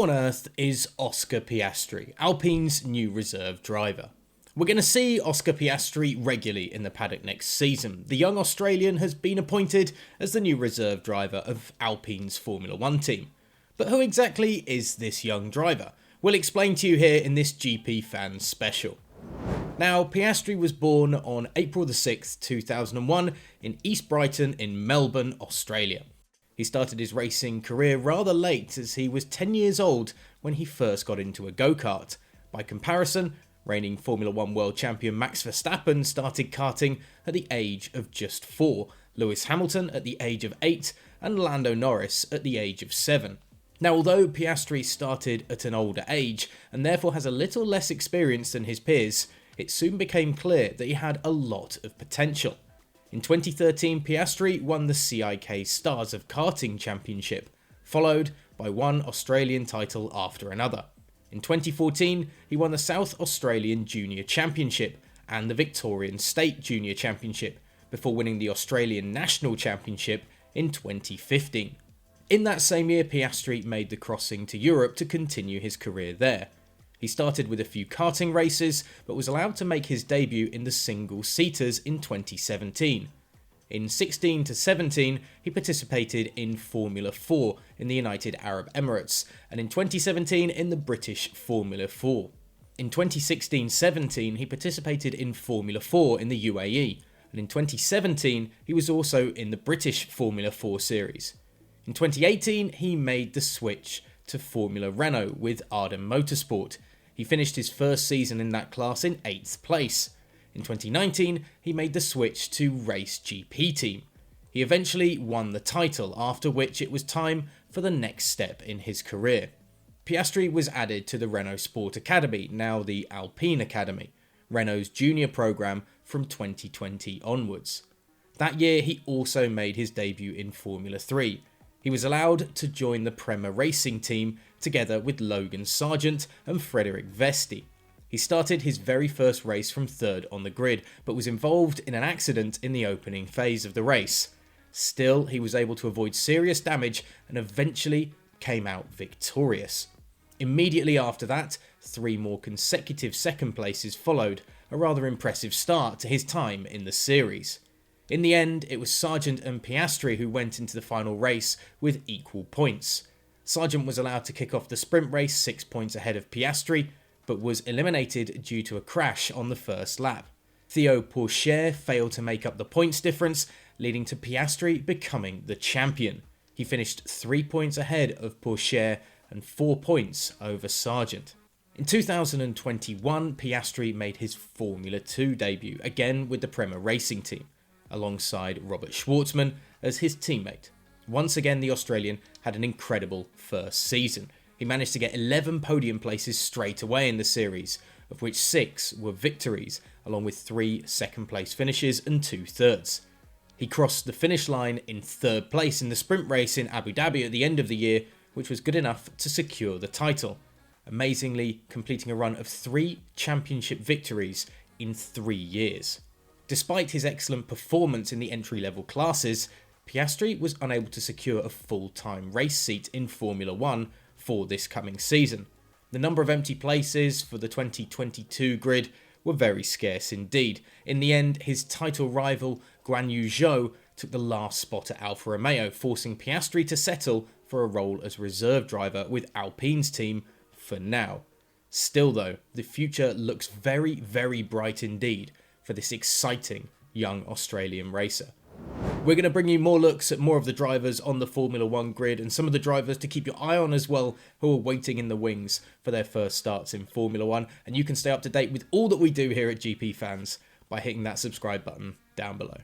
Who on earth is Oscar Piastri, Alpine's new reserve driver? We're going to see Oscar Piastri regularly in the paddock next season. The young Australian has been appointed as the new reserve driver of Alpine's Formula 1 team. But who exactly is this young driver? We'll explain to you here in this GPFans special. Now, Piastri was born on April the 6th, 2001 in East Brighton in Melbourne, Australia. He started his racing career rather late, as he was 10 years old when he first got into a go-kart. By comparison, reigning Formula 1 world champion Max Verstappen started karting at the age of just 4, Lewis Hamilton at the age of 8 and Lando Norris at the age of 7. Now, although Piastri started at an older age and therefore has a little less experience than his peers, it soon became clear that he had a lot of potential. In 2013, Piastri won the CIK Stars of Karting Championship, followed by one Australian title after another. In 2014, he won the South Australian Junior Championship and the Victorian State Junior Championship, before winning the Australian National Championship in 2015. In that same year, Piastri made the crossing to Europe to continue his career there. He started with a few karting races, but was allowed to make his debut in the single-seaters in 2017. In 16 to 17, he participated in Formula 4 in the United Arab Emirates, and in 2017 in the British Formula 4. In 2016-17, he participated in Formula 4 in the UAE, and in 2017, he was also in the British Formula 4 series. In 2018, he made the switch to Formula Renault with Arden Motorsport. He finished his first season in that class in 8th place. In 2019, he made the switch to Race GP team. He eventually won the title, after which it was time for the next step in his career. Piastri was added to the Renault Sport Academy, now the Alpine Academy, Renault's junior program from 2020 onwards. That year, he also made his debut in Formula 3. He was allowed to join the Prema Racing team together with Logan Sargent and Frederic Vesti. He started his very first race from 3rd on the grid, but was involved in an accident in the opening phase of the race. Still, he was able to avoid serious damage and eventually came out victorious. Immediately after that, 3 more consecutive second places followed, a rather impressive start to his time in the series. In the end, it was Sargent and Piastri who went into the final race with equal points. Sargent was allowed to kick off the sprint race 6 points ahead of Piastri, but was eliminated due to a crash on the first lap. Theo Pourchaire failed to make up the points difference, leading to Piastri becoming the champion. He finished 3 points ahead of Pourchaire and 4 points over Sargent. In 2021, Piastri made his Formula 2 debut, again with the Prema Racing team, alongside Robert Schwartzman as his teammate. Once again, the Australian had an incredible first season. He managed to get 11 podium places straight away in the series, of which 6 were victories, along with 3 second place finishes and 2 thirds. He crossed the finish line in 3rd place in the sprint race in Abu Dhabi at the end of the year, which was good enough to secure the title, amazingly completing a run of 3 championship victories in 3 years. Despite his excellent performance in the entry-level classes, Piastri was unable to secure a full-time race seat in Formula 1 for this coming season. The number of empty places for the 2022 grid were very scarce indeed. In the end, his title rival Guan Yu Zhou took the last spot at Alfa Romeo, forcing Piastri to settle for a role as reserve driver with Alpine's team for now. Still though, the future looks very, very bright indeed for this exciting young Australian racer. We're going to bring you more looks at more of the drivers on the Formula 1 grid and some of the drivers to keep your eye on as well who are waiting in the wings for their first starts in Formula 1, and you can stay up to date with all that we do here at GP Fans by hitting that subscribe button down below.